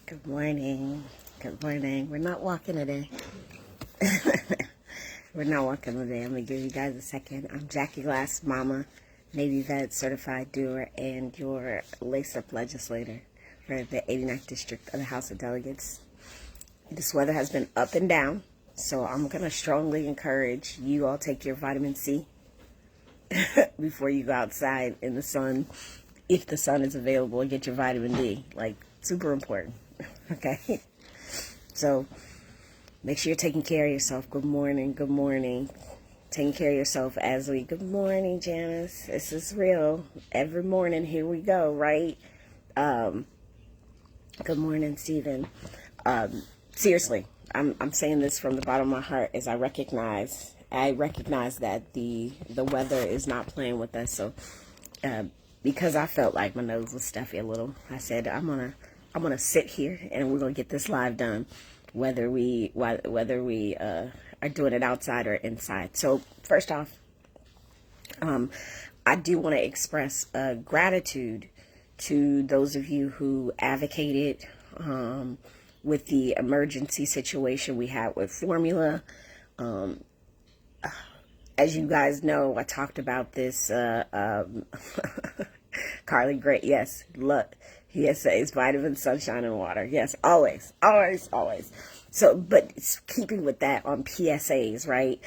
Good morning. Good morning. We're not walking today. We're not walking today. I'm going to give you guys a second. I'm Jackie Glass, Mama, Navy Vet, Certified Doer, and your lace-up legislator for the 89th District of the House of Delegates. This weather has been up and down, so I'm going to strongly encourage you all take your vitamin C before you go outside in the sun, if the sun is available, and get your vitamin D. Like, super important. Okay? So, make sure you're taking care of yourself. Good morning. Good morning. Taking care of yourself as we... Good morning, Janice. This is real. Every morning, here we go, right? Good morning, Stephen. Seriously, I'm saying this from the bottom of my heart as I recognize that the weather is not playing with us. So, because I felt like my nose was stuffy a little, I said I'm gonna sit here and we're gonna get this live done, whether we are doing it outside or inside. So first off, I do want to express gratitude to those of you who advocated with the emergency situation we had with formula. As you guys know, I talked about this. Carly Gray, yes, look, PSAs, vitamins, sunshine, and water. Yes, always, always, always. So, but it's keeping with that on PSAs, right?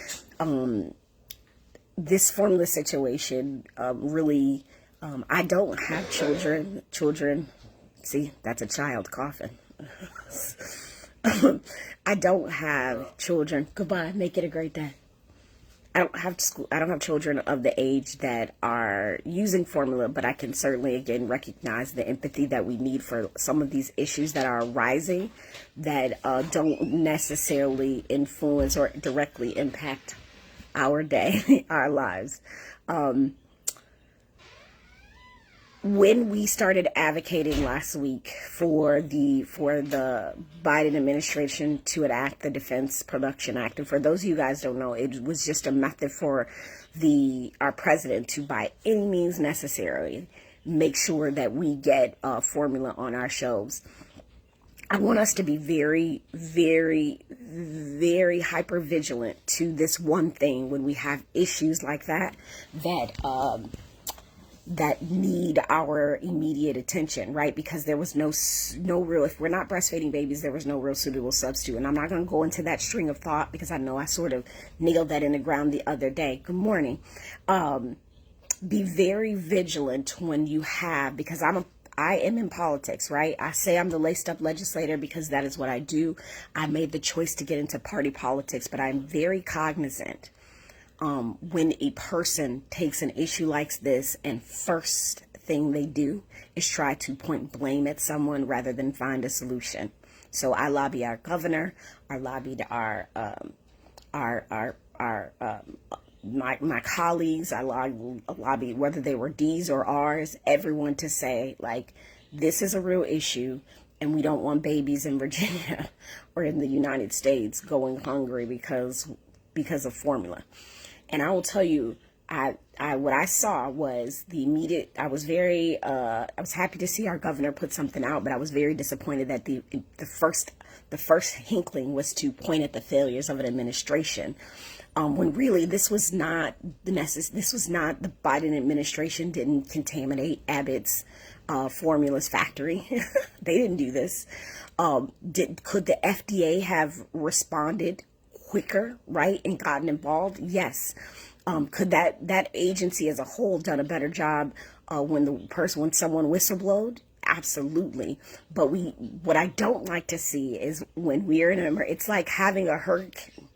This formula situation really, I don't have children. See, that's a child coughing. I don't have children. Goodbye. Make it a great day. I don't have children of the age that are using formula, but I can certainly, again, recognize the empathy that we need for some of these issues that are arising that don't necessarily influence or directly impact our day, our lives. When we started advocating last week for the Biden administration to enact the Defense Production Act, and for those of you guys who don't know, it was just a method for our president to, by any means necessary, make sure that we get formula on our shelves. I want us to be very, very, very hyper vigilant to this one thing when we have issues like that that need our immediate attention, right? Because there was no real, if we're not breastfeeding babies, there was no real suitable substitute. And I'm not going to go into that string of thought because I know I sort of nailed that in the ground the other day. Good morning. Be very vigilant when you have, because I am in politics, right? I say I'm the laced up legislator because that is what I do. I made the choice to get into party politics, but I'm very cognizant when a person takes an issue like this and first thing they do is try to point blame at someone rather than find a solution. So I lobby our governor, I lobbied my colleagues, I lobbied whether they were D's or R's, everyone to say, like, this is a real issue and we don't want babies in Virginia or in the United States going hungry because of formula. And I will tell you, what I saw was the immediate. I was happy to see our governor put something out, but I was very disappointed that the first hinkling was to point at the failures of an administration, when really this was not the Biden administration didn't contaminate Abbott's formulas factory. They didn't do this. Could the FDA have responded quicker, right, and gotten involved? Yes. Could that agency as a whole done a better job when someone whistleblowed? Absolutely. But what I don't like to see is when we're it's like having a hurricane.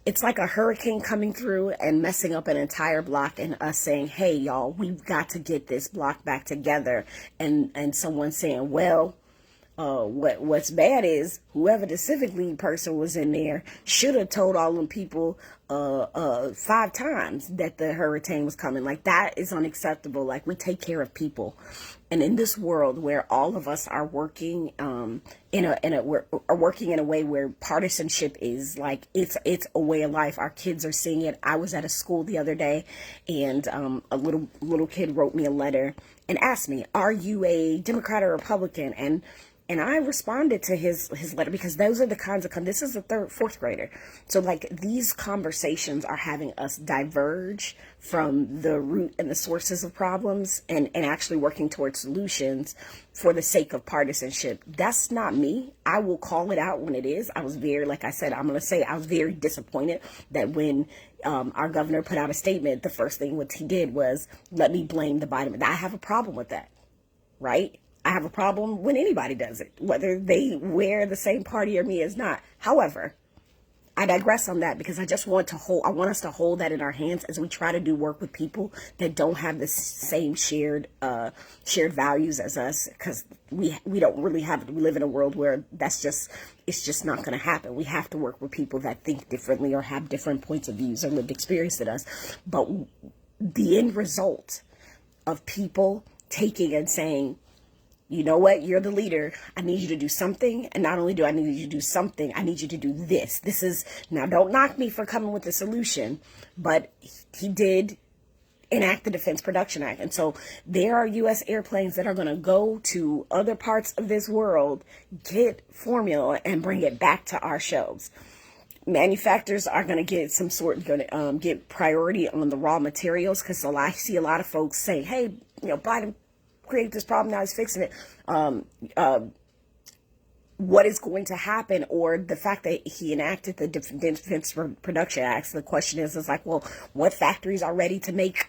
It's like a hurricane coming through and messing up an entire block and us saying, hey, y'all, we've got to get this block back together. And someone saying, well, what's bad is whoever the civic lead person was in there should have told all them people 5 times that the hurricane was coming. Like, that is unacceptable. Like, we take care of people. And in this world where all of us are working in a way where partisanship is like it's a way of life. Our kids are seeing it. I was at a school the other day, and a little kid wrote me a letter and asked me, "Are you a Democrat or Republican?" And And I responded to his letter because those are the kinds of, this is a fourth grader. So like these conversations are having us diverge from the root and the sources of problems and actually working towards solutions for the sake of partisanship. That's not me. I will call it out when it is. I was very, like I said, I'm going to say I was very disappointed that when our governor put out a statement, the first thing what he did was let me blame the Biden. I have a problem with that, right? I have a problem when anybody does it, whether they wear the same party or me is not. However, I digress on that because I just want us to hold that in our hands as we try to do work with people that don't have the same shared values as us, because we don't really we live in a world where it's just not going to happen. We have to work with people that think differently or have different points of views or lived experience than us. But the end result of people taking and saying, you know what, you're the leader, I need you to do something. And not only do I need you to do something, I need you to do this. This is, now don't knock me for coming with a solution, but he did enact the Defense Production Act. And so there are U.S. airplanes that are going to go to other parts of this world, get formula, and bring it back to our shelves. Manufacturers are going to get get priority on the raw materials, because I see a lot of folks say, hey, Biden create this problem, now he's fixing it. What is going to happen, or the fact that he enacted the Defense Production Act. So the question is like, well, what factories are ready to make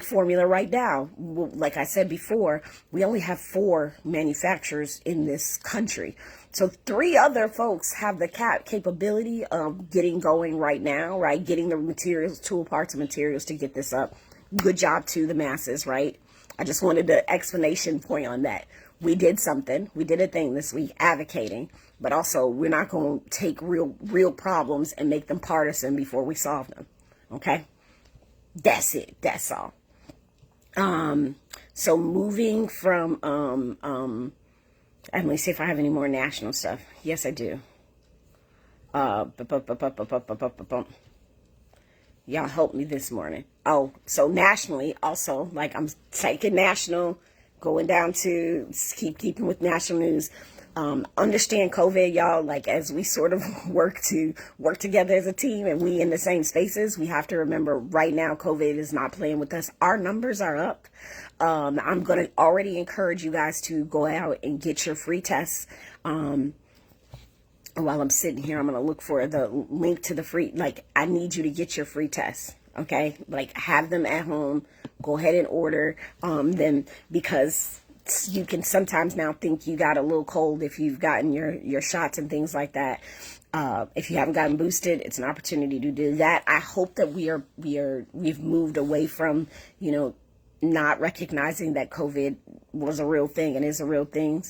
formula right now? Well, like I said before, we only have 4 manufacturers in this country. So 3 other folks have the capability of getting going right now, right? Getting the materials, tool parts and materials to get this up. Good job to the masses, right? I just wanted an explanation point on that. We did something. We did a thing this week advocating, but also we're not going to take real problems and make them partisan before we solve them. Okay? That's it. That's all. So moving from, let me see if I have any more national stuff. Yes, I do. Y'all helped me this morning. Oh, so nationally also, like I'm taking national, going down to keeping with national news. Understand COVID, y'all, like as we sort of work together as a team and we in the same spaces, we have to remember right now COVID is not playing with us. Our numbers are up. I'm going to already encourage you guys to go out and get your free tests. While I'm sitting here, I'm going to look for the link to the free, like, I need you to get your free tests, okay? Like, have them at home. Go ahead and order them, because you can sometimes now think you got a little cold if you've gotten your shots and things like that. If you haven't gotten boosted, it's an opportunity to do that. I hope that we've moved away from, not recognizing that COVID was a real thing and is a real thing.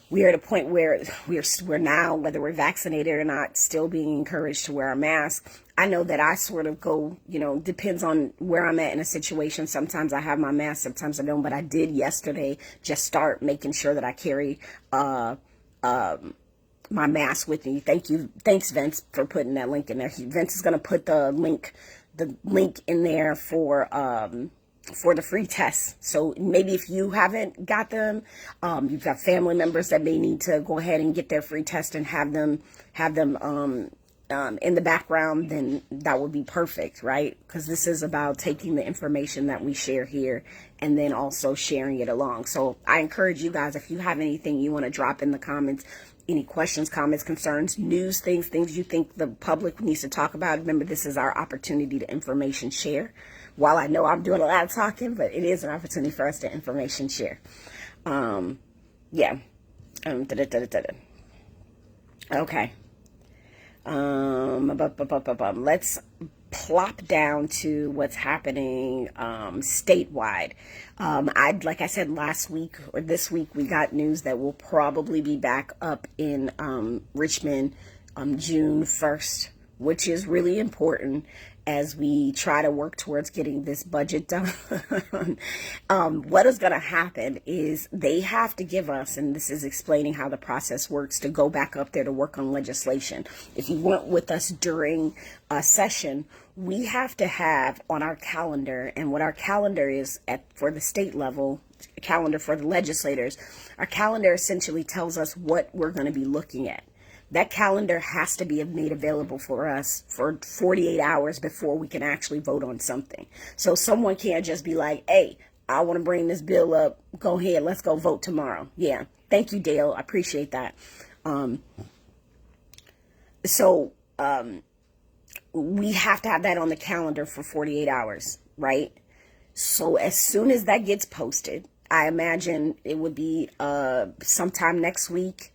We are at a point where we're now, whether we're vaccinated or not, still being encouraged to wear a mask. I know that I sort of go, depends on where I'm at in a situation. Sometimes I have my mask, sometimes I don't. But I did yesterday just start making sure that I carry my mask with me. Thanks Vince for putting that link in there. Vince is going to put the link in there for the free tests. So maybe if you haven't got them, you've got family members that may need to go ahead and get their free test and have them in the background, then that would be perfect, right? Because this is about taking the information that we share here and then also sharing it along. So I encourage you guys, if you have anything you want to drop in the comments, any questions, comments, concerns, news, things you think the public needs to talk about. Remember, this is our opportunity to information share. While I know I'm doing a lot of talking, but it is an opportunity for us to information share. Yeah. Okay. Let's plop down to what's happening statewide. Like I said last week or this week, we got news that we'll probably be back up in Richmond June 1st, which is really important as we try to work towards getting this budget done. What is going to happen is they have to give us, and this is explaining how the process works, to go back up there to work on legislation. If you weren't with us during a session, we have to have on our calendar, and what our calendar is for the state level, calendar for the legislators. Our calendar essentially tells us what we're going to be looking at. That calendar has to be made available for us for 48 hours before we can actually vote on something. So someone can't just be like, hey, I want to bring this bill up. Go ahead. Let's go vote tomorrow. Yeah. Thank you, Dale. I appreciate that. We have to have that on the calendar for 48 hours, right? So as soon as that gets posted, I imagine it would be sometime next week.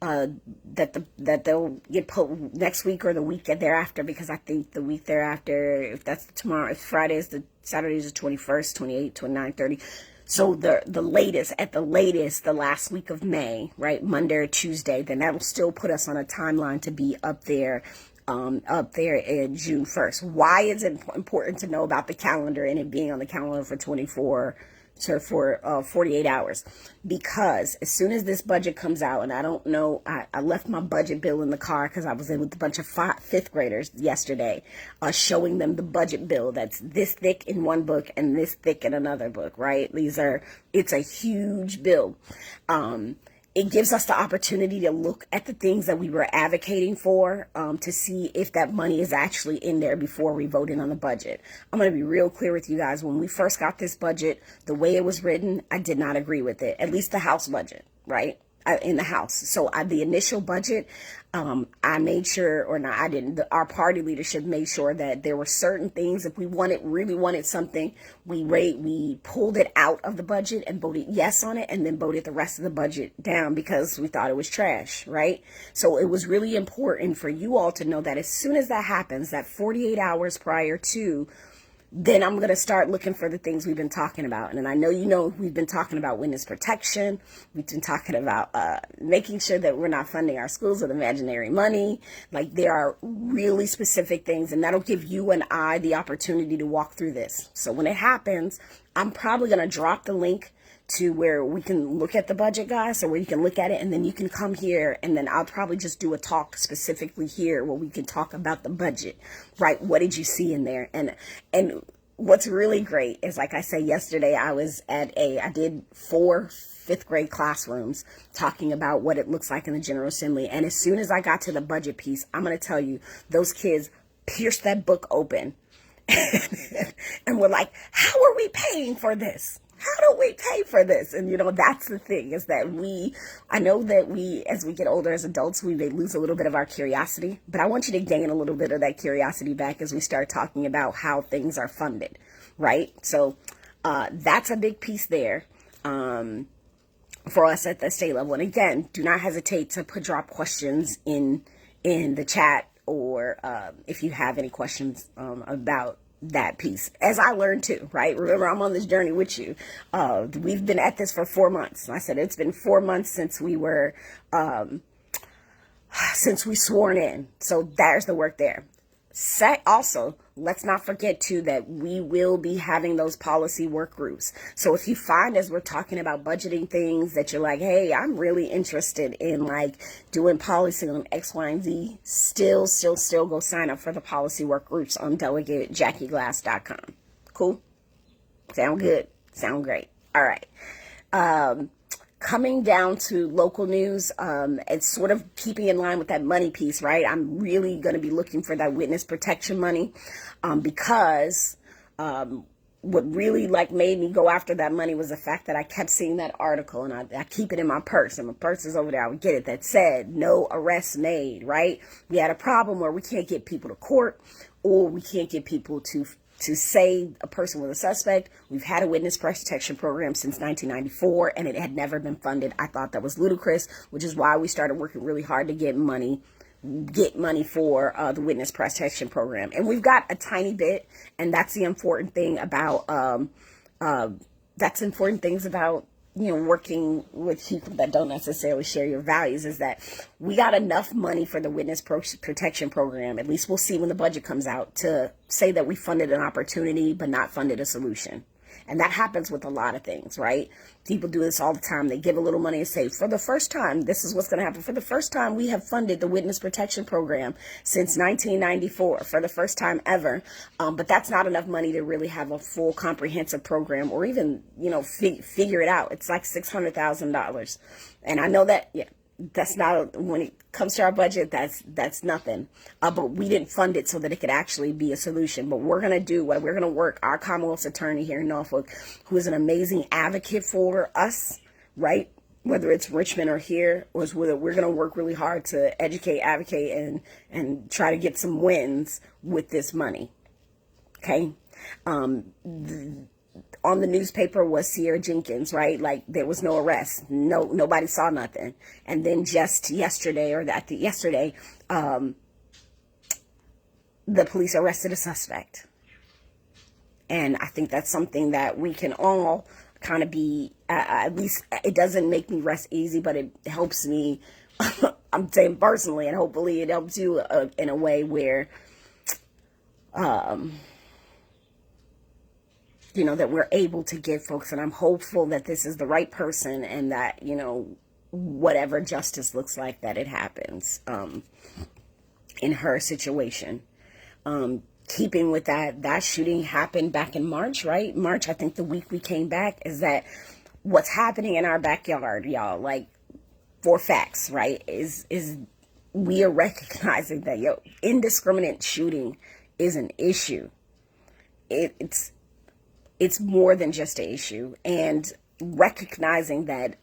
That they'll get next week or the week thereafter, because I think the week thereafter, if that's tomorrow, if Friday is Saturday is the 21st, 28th, 29th, 30. So the latest, at the latest, the last week of May, right, Monday or Tuesday, then that will still put us on a timeline to be up there in June 1st. Why is it important to know about the calendar and it being on the calendar for 48 hours? Because as soon as this budget comes out, and I don't know, I left my budget bill in the car because I was in with a bunch of fifth graders yesterday, showing them the budget bill that's this thick in one book and this thick in another book, right? It's a huge bill. It gives us the opportunity to look at the things that we were advocating for, to see if that money is actually in there before we vote in on the budget. I'm going to be real clear with you guys. When we first got this budget, the way it was written, I did not agree with it, at least the House budget, right? In the House. So the initial budget, I made sure, or not, I didn't, our party leadership made sure that there were certain things, if we really wanted something, we pulled it out of the budget and voted yes on it, and then voted the rest of the budget down because we thought it was trash, right? So it was really important for you all to know that as soon as that happens, that 48 hours prior to, then I'm going to start looking for the things we've been talking about. And I know we've been talking about witness protection. We've been talking about making sure that we're not funding our schools with imaginary money. Like, there are really specific things, and that'll give you and I the opportunity to walk through this. So when it happens, I'm probably going to drop the link to where we can look at the budget, guys, so where you can look at it, and then you can come here, and then I'll probably just do a talk specifically here where we can talk about the budget, right? What did you see in there? And what's really great is, like I said yesterday, I did 4 fifth grade classrooms talking about what it looks like in the General Assembly. And as soon as I got to the budget piece, I'm going to tell you, those kids pierced that book open and were like, how are we paying for this? How do we pay for this? And, that's the thing, is that I know that as we get older as adults, we may lose a little bit of our curiosity, but I want you to gain a little bit of that curiosity back as we start talking about how things are funded, right? So that's a big piece there for us at the state level. And again, do not hesitate to drop questions in the chat, or if you have any questions about that piece, as I learned too, right? Remember, I'm on this journey with you. We've been at this for 4 months. I said it's been 4 months since we sworn in. So there's the work there. Also, let's not forget too that we will be having those policy work groups. So if you find, as we're talking about budgeting things, that you're like, hey, I'm really interested in like doing policy on X, Y, and Z, still go sign up for the policy work groups on delegatejackieglass.com. Cool? Sound good? Sound great. All right. Coming down to local news, it's sort of keeping in line with that money piece, right? I'm really going to be looking for that witness protection money, because what really made me go after that money was the fact that I kept seeing that article, and I keep it in my purse, and my purse is over there. I would get it, that said no arrests made, right? We had a problem where we can't get people to court, or we can't get people to say a person was a suspect. We've had a witness protection program since 1994, and it had never been funded. I thought that was ludicrous, which is why we started working really hard to get money for the witness protection program. And we've got a tiny bit, and that's the important thing about working with people that don't necessarily share your values, is that we got enough money for the witness protection program. At least we'll see when the budget comes out, to say that we funded an opportunity but not funded a solution. And that happens with a lot of things, right? People do this all the time. They give a little money and say, for the first time, this is what's going to happen. For the first time, we have funded the Witness Protection Program since 1994, for the first time ever. But that's not enough money to really have a full comprehensive program or even, figure it out. It's like $600,000. And I know that, yeah, that's not, when it comes to our budget, that's nothing. But we didn't fund it so that it could actually be a solution. But we're going to do what we're going to work. Our Commonwealth's attorney here in Norfolk, who is an amazing advocate for us, right? Whether it's Richmond or here, was whether we're going to work really hard to educate, advocate, and try to get some wins with this money. Okay. On the newspaper was Sierra Jenkins, right? Like, there was no arrest. Nobody saw nothing. And then just yesterday, the police arrested a suspect. And I think that's something that we can all kind of be, at least it doesn't make me rest easy, but it helps me, I'm saying personally, and hopefully it helps you in a way where, that we're able to give folks, and I'm hopeful that this is the right person and that, whatever justice looks like, that it happens in her situation. Keeping with that shooting happened back in March, right? March, I think the week we came back, is that what's happening in our backyard, y'all, like, for facts, right, is we are recognizing that, indiscriminate shooting is an issue. It's more than just an issue, and recognizing that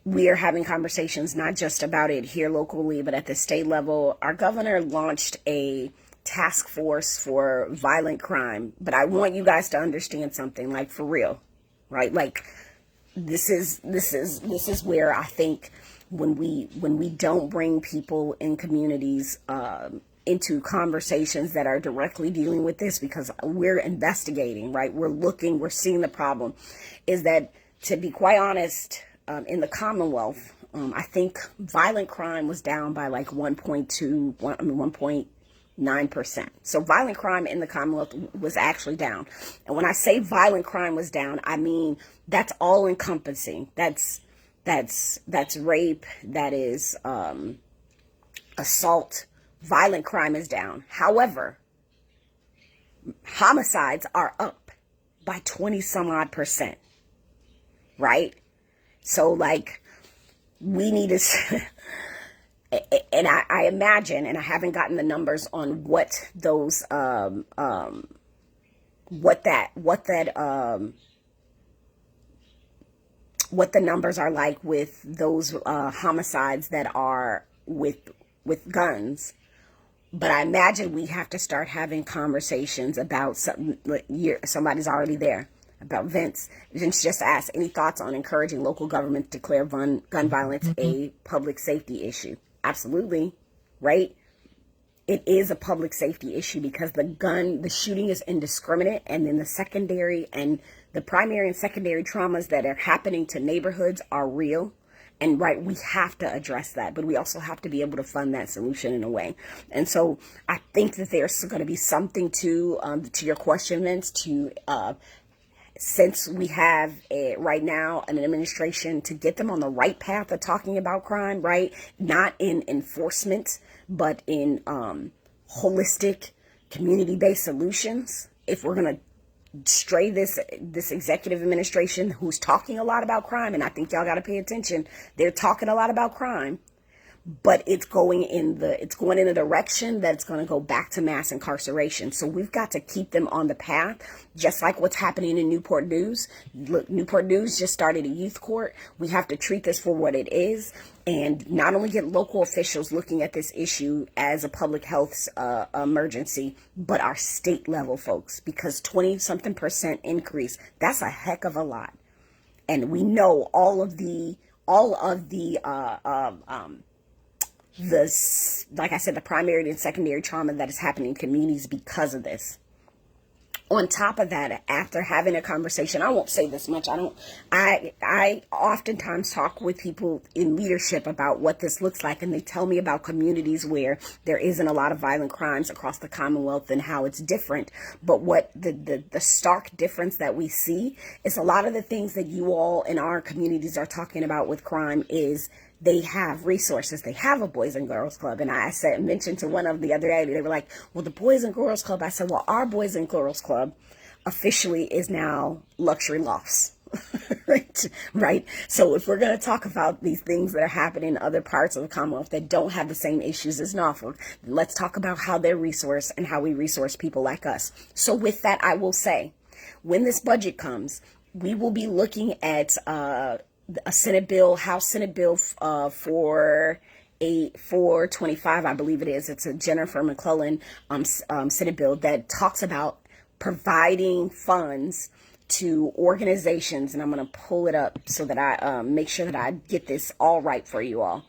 we are having conversations not just about it here locally, but at the state level. Our governor launched a task force for violent crime, but I want you guys to understand something, like, for real, right? Like, this is where I think when we don't bring people in communities into conversations that are directly dealing with this, because we're investigating, right? We're seeing the problem, is that, to be quite honest, in the Commonwealth, I think violent crime was down by like 1.9%. So violent crime in the Commonwealth was actually down. And when I say violent crime was down, I mean, that's all encompassing. That's rape, that is assault. Violent crime is down. However, homicides are up by 20 some odd %, right? So, like, we need to, and I imagine, and I haven't gotten the numbers on what those, what the numbers are like with those homicides that are with guns. But I imagine we have to start having conversations about something. Somebody's already there. About Vince. Vince just asked, any thoughts on encouraging local government to declare gun violence a public safety issue? Absolutely, right? It is a public safety issue because the shooting is indiscriminate, and then the secondary and the primary and secondary traumas that are happening to neighborhoods are real. And right, we have to address that, but we also have to be able to fund that solution in a way. And so I think that there's going to be something to your question, Vince, since we have right now an administration, to get them on the right path of talking about crime, right? Not in enforcement, but in holistic, community-based solutions. If we're going to stray this executive administration who's talking a lot about crime, and I think y'all got to pay attention. They're talking a lot about crime, but it's going in a direction that's going to go back to mass incarceration. So we've got to keep them on the path, just like what's happening in Newport News. Look, Newport News just started a youth court. We have to treat this for what it is, and not only get local officials looking at this issue as a public health emergency, but our state level folks, because 20-something % increase, that's a heck of a lot. And we know all of the like I said, the primary and secondary trauma that is happening in communities because of this. On top of that, after having a conversation, I won't say this much. I oftentimes talk with people in leadership about what this looks like, and they tell me about communities where there isn't a lot of violent crimes across the Commonwealth and how it's different. But what the stark difference that we see is a lot of the things that you all in our communities are talking about with crime is they have resources. They have a Boys and Girls Club. And I mentioned to one of the other day, they were like, well, the Boys and Girls Club. I said, well, our Boys and Girls Club officially is now luxury lofts. Right. So if we're going to talk about these things that are happening in other parts of the Commonwealth that don't have the same issues as Norfolk, let's talk about how they're resourced and how we resource people like us. So with that, I will say, when this budget comes, we will be looking at a Senate bill, House Senate bill for 425, I believe it is. It's a Jennifer McClellan Senate bill that talks about providing funds to organizations, and I'm going to pull it up so that I make sure that I get this all right for you all.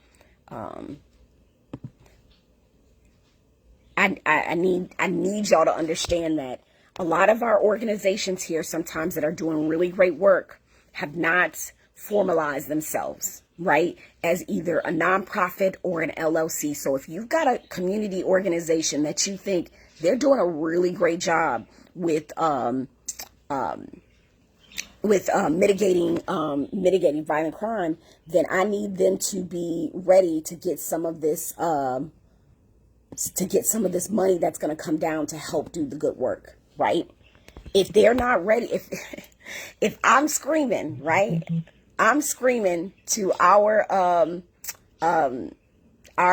I need y'all to understand that a lot of our organizations here, sometimes that are doing really great work, have not formalize themselves, right, as either a nonprofit or an LLC. So if you've got a community organization that you think they're doing a really great job with mitigating violent crime, then I need them to be ready to get some of this money that's going to come down to help do the good work, right? If they're not ready, if I'm screaming, right? I'm screaming to our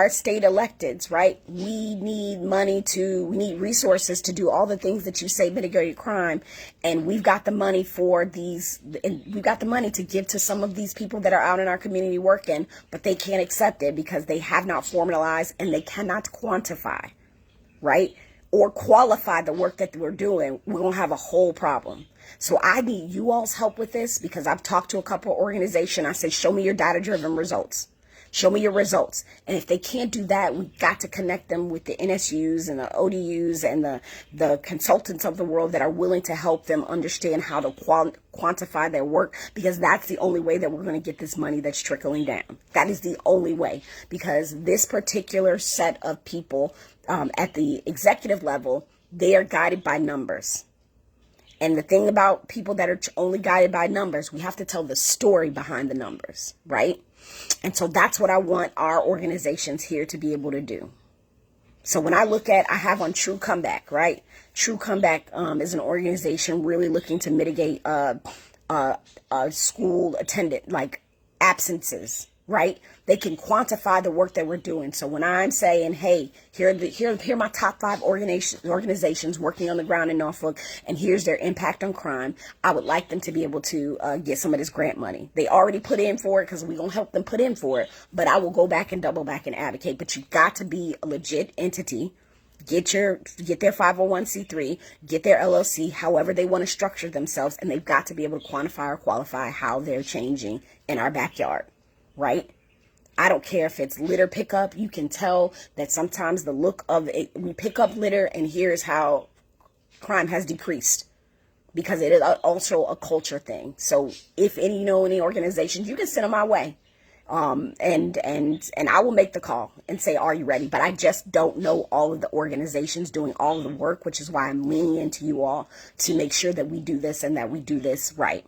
state electeds, right? We need we need resources to do all the things that you say mitigate crime. And we've got the money and we've got the money to give to some of these people that are out in our community working, but they can't accept it because they have not formalized and they cannot quantify, right? Or qualify the work that we're doing. We're going to have a whole problem. So I need you all's help with this because I've talked to a couple of organizations. I said, show me your data-driven results. Show me your results. And if they can't do that, we got to connect them with the NSUs and the ODUs and the consultants of the world that are willing to help them understand how to quantify their work, because that's the only way that we're going to get this money that's trickling down. That is the only way, because this particular set of people at the executive level, they are guided by numbers. And the thing about people that are only guided by numbers, we have to tell the story behind the numbers, right? And so that's what I want our organizations here to be able to do. So when I have on True Comeback, right? True Comeback is an organization really looking to mitigate school attendant, like absences, right? They can quantify the work that we're doing. So when I'm saying, hey, here are my top 5 organizations working on the ground in Norfolk, and here's their impact on crime, I would like them to be able to get some of this grant money. They already put in for it because we're going to help them put in for it, but I will go back and double back and advocate. But you've got to be a legit entity. Get their 501c3, get their LLC, however they want to structure themselves, and they've got to be able to quantify or qualify how they're changing in our backyard, right? I don't care if it's litter pickup. You can tell that sometimes the look of it, we pick up litter and here's how crime has decreased, because it is also a culture thing. So if any organizations, you can send them my way. And I will make the call and say, are you ready? But I just don't know all of the organizations doing all of the work, which is why I'm leaning into you all to make sure that we do this and that we do this right.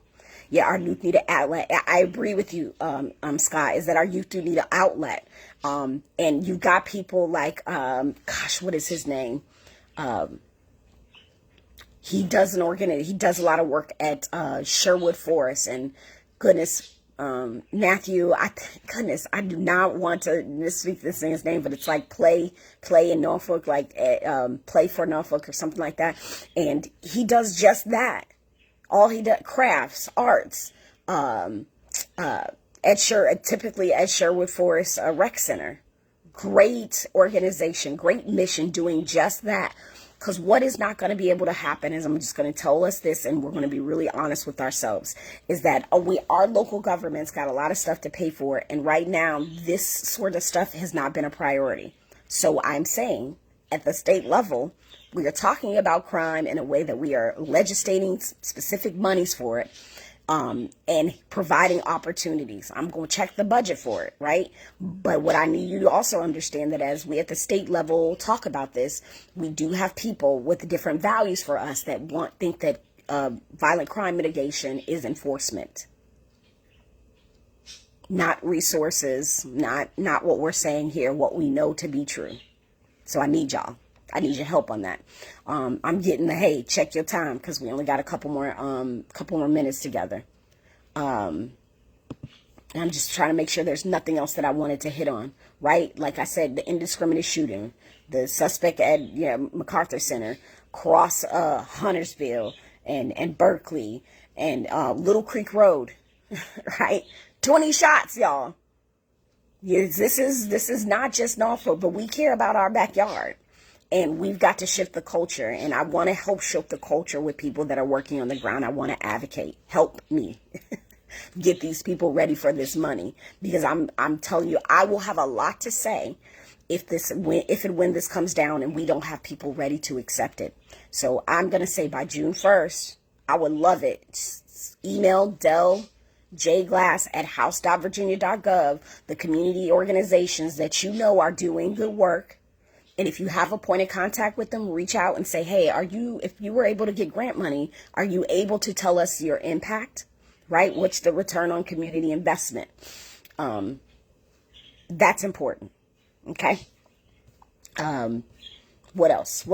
Yeah, our youth need an outlet. I agree with you, Scott, is that our youth do need an outlet. And you got people like, what is his name? He does a lot of work at Sherwood Forest, and Matthew, I do not want to misspeak this thing's name, but it's like play in Norfolk, like play for Norfolk or something like that. And he does just that. All he does, crafts, arts, typically at Sherwood Forest Rec Center. Great organization, great mission doing just that. Because what is not going to be able to happen is, I'm just going to tell us this, and we're going to be really honest with ourselves, is that our local government's got a lot of stuff to pay for, and right now this sort of stuff has not been a priority. So I'm saying at the state level, we are talking about crime in a way that we are legislating specific monies for it, and providing opportunities. I'm going to check the budget for it, right? But what I need you to also understand that as we at the state level talk about this, we do have people with different values for us that think that violent crime mitigation is enforcement, not resources, not what we're saying here, what we know to be true. So I need y'all. I need your help on that. I'm getting the, hey, check your time, because we only got a couple more minutes together. And I'm just trying to make sure there's nothing else that I wanted to hit on, right? Like I said, the indiscriminate shooting, the suspect at MacArthur Center, across Huntersville and Berkeley and Little Creek Road, right? 20 shots, y'all. Yes, this is not just Norfolk, but we care about our backyard. And we've got to shift the culture. And I want to help shift the culture with people that are working on the ground. I want to advocate. Help me get these people ready for this money. Because I'm telling you, I will have a lot to say if and when this comes down and we don't have people ready to accept it. So I'm going to say by June 1st, I would love it. Just email Del jglass at house.virginia.gov, the community organizations that you know are doing good work. And if you have a point of contact with them, reach out and say, hey, if you were able to get grant money, are you able to tell us your impact, right? What's the return on community investment? That's important. Okay. What else?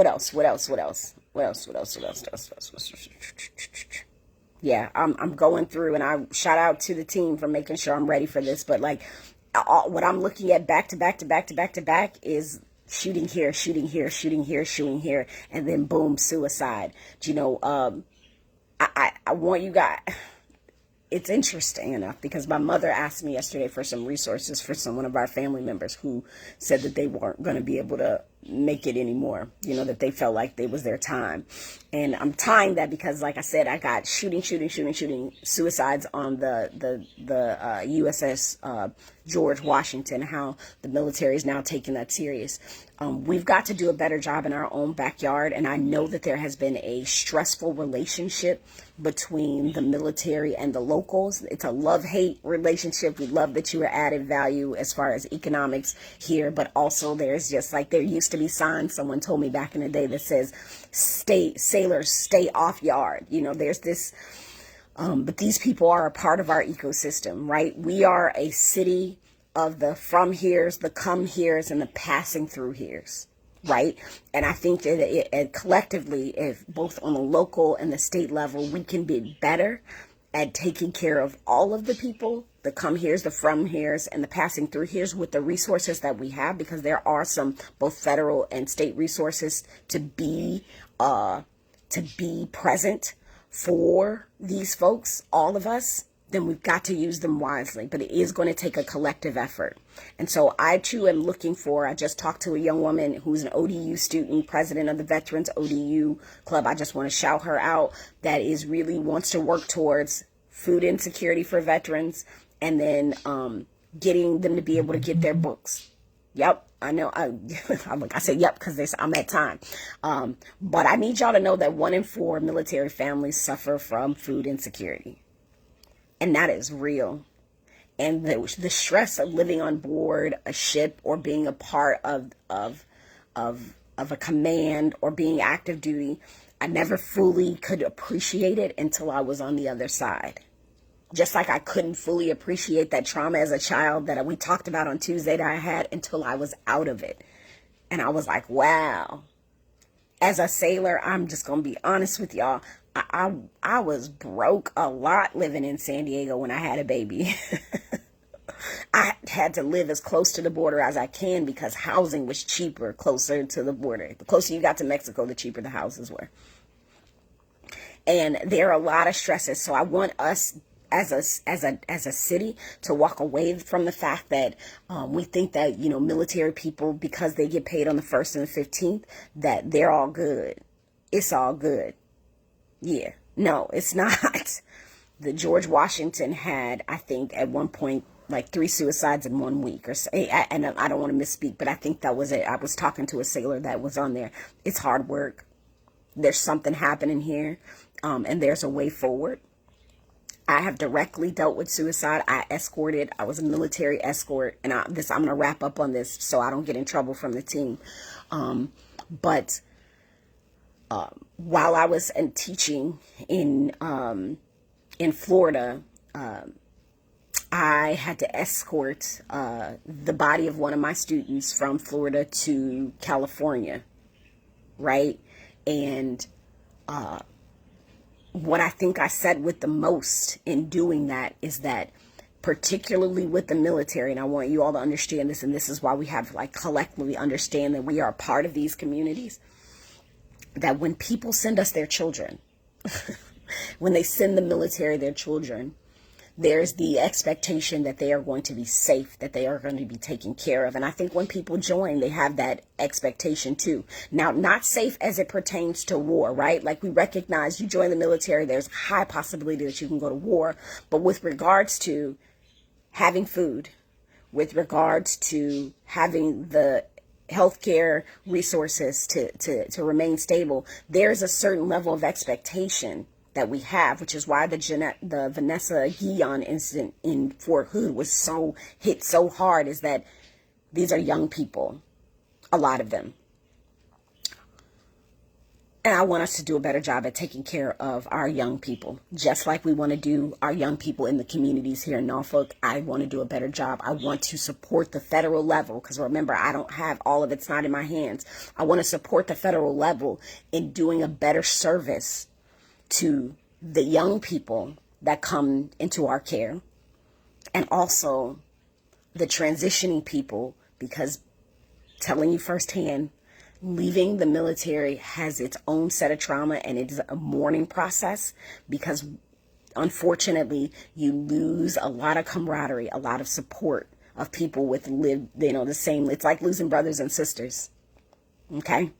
Yeah, I'm going through, and I shout out to the team for making sure I'm ready for this. But like, what I'm looking at back to back is shooting here, and then boom, suicide. Do you know, I want you guys, it's interesting enough because my mother asked me yesterday for some resources for one of our family members who said that they weren't going to be able to make it anymore, that they felt like it was their time. And I'm tying that because, like I said, I got shooting, suicides on the USS George Washington, how the military is now taking that serious. We've got to do a better job in our own backyard. And I know that there has been a stressful relationship between the military and the locals. It's a love-hate relationship. We love that you are added value as far as economics here, but also there's just like, there used to be signs, someone told me back in the day, that says, sailors, stay off yard. There's this, but these people are a part of our ecosystem, right? We are a city of the from here's, the come here's, and the passing through here's, right? And I think that collectively, if both on the local and the state level, we can be better at taking care of all of the people, the come here's, the from here's, and the passing through here's with the resources that we have, because there are some both federal and state resources to be present for these folks, all of us. Then we've got to use them wisely, but it is going to take a collective effort. And so I too am looking for, I just talked to a young woman who's an ODU student, president of the Veterans ODU Club. I just want to shout her out, that is really wants to work towards food insecurity for veterans, and then getting them to be able to get their books. Yep, I know. I said yep because I'm at time. But I need y'all to know that 1 in 4 military families suffer from food insecurity. And that is real. And the stress of living on board a ship or being a part of a command or being active duty, I never fully could appreciate it until I was on the other side. Just like I couldn't fully appreciate that trauma as a child that we talked about on Tuesday that I had until I was out of it. And I was like, wow. As a sailor, I'm just going to be honest with y'all. I was broke a lot living in San Diego when I had a baby. I had to live as close to the border as I can because housing was cheaper closer to the border. The closer you got to Mexico, the cheaper the houses were. And there are a lot of stresses. So I want us as a city to walk away from the fact that we think that, military people, because they get paid on the 1st and the 15th, that they're all good. It's all good. Yeah, no, it's not. The George Washington had, I think, at one point, like 3 suicides in 1 week, and I don't want to misspeak, but I think that was it. I was talking to a sailor that was on there. It's hard work. There's something happening here, and there's a way forward. I have directly dealt with suicide. I was a military escort, and I'm going to wrap up on this so I don't get in trouble from the team. But while I was teaching in Florida, I had to escort the body of one of my students from Florida to California, right? And what I think I said with the most in doing that is that, particularly with the military, and I want you all to understand this, and this is why we have like collectively understand that we are a part of these communities, that when people send us their children, when they send the military their children, there's the expectation that they are going to be safe, that they are going to be taken care of. And I think when people join, they have that expectation too. Now, not safe as it pertains to war, right? Like, we recognize you join the military, there's a high possibility that you can go to war. But with regards to having food, with regards to having the healthcare resources to remain stable, there's a certain level of expectation that we have, which is why the Vanessa Guillon incident in Fort Hood was hit so hard, is that these are young people, a lot of them. And I want us to do a better job at taking care of our young people, just like we want to do our young people in the communities here in Norfolk. I want to do a better job. I want to support the federal level, because remember, I don't have all of it's not in my hands. I want to support the federal level in doing a better service to the young people that come into our care, and also the transitioning people, because telling you firsthand, leaving the military has its own set of trauma, and it is a mourning process, because unfortunately you lose a lot of camaraderie, a lot of support of people with the same. It's like losing brothers and sisters. Okay.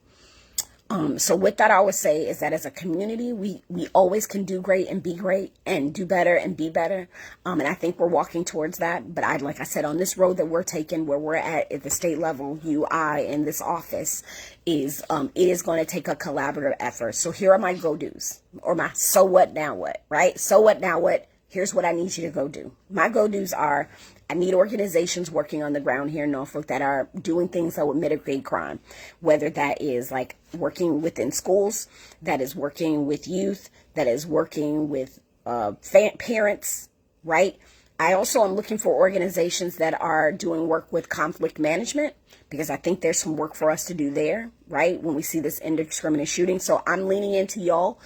So with that, I would say is that as a community, we always can do great and be great and do better and be better. And I think we're walking towards that. But like I said, on this road that we're taking, where we're at the state level, UI in this office, it is going to take a collaborative effort. So here are my go-dos, or my so what, now what, right? So what, now what? Here's what I need you to go do. My go-dos are, I need organizations working on the ground here in Norfolk that are doing things that would mitigate crime, whether that is like working within schools, that is working with youth, that is working with parents, right? I also am looking for organizations that are doing work with conflict management, because I think there's some work for us to do there, right? When we see this indiscriminate shooting. So I'm leaning into y'all.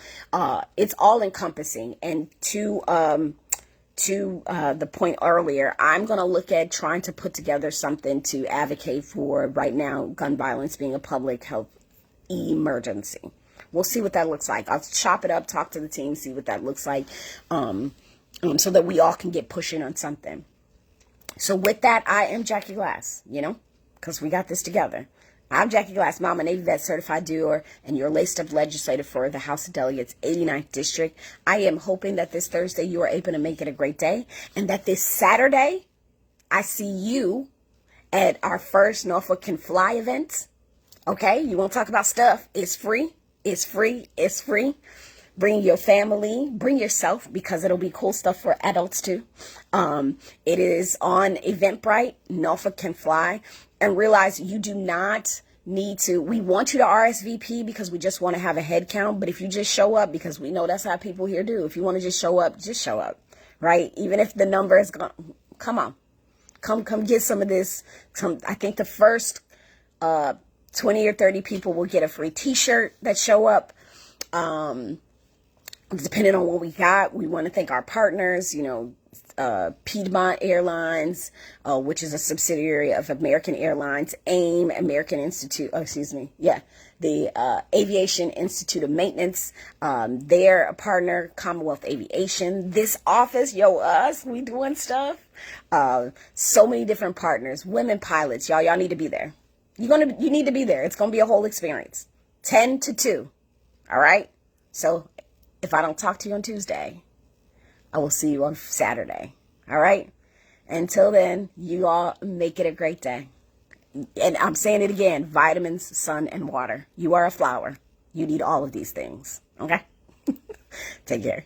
It's all encompassing. And to the point earlier, I'm going to look at trying to put together something to advocate for, right now, gun violence being a public health emergency. We'll see what that looks like. I'll chop it up, talk to the team, see what that looks like, so that we all can get pushing on something. So with that, I am Jackie Glass, because we got this together. I'm Jackie Glass, Mom, a Navy vet, certified doer, and your laced up legislator for the House of Delegates, 89th District. I am hoping that this Thursday you are able to make it a great day, and that this Saturday I see you at our first Norfolk Can Fly event. Okay, you want to talk about stuff? It's free. It's free. It's free. Bring your family, bring yourself, because it'll be cool stuff for adults too. It is on Eventbrite, Norfolk Can Fly. And realize you do not need to, we want you to RSVP because we just want to have a head count. But if you just show up, because we know that's how people here do. If you want to just show up, right? Even if the number is gone, come on. Come get some of this. I think the first 20 or 30 people will get a free t-shirt that show up. Depending on what we got, we want to thank our partners, Piedmont Airlines, which is a subsidiary of American Airlines, AIM, the Aviation Institute of Maintenance. They're a partner, Commonwealth Aviation. This office, we doing stuff. So many different partners, women pilots, y'all need to be there. You need to be there. It's going to be a whole experience. 10 to 2. All right. So if I don't talk to you on Tuesday, I will see you on Saturday. All right. Until then, you all make it a great day. And I'm saying it again, vitamins, sun, and water. You are a flower. You need all of these things. Okay? Take care.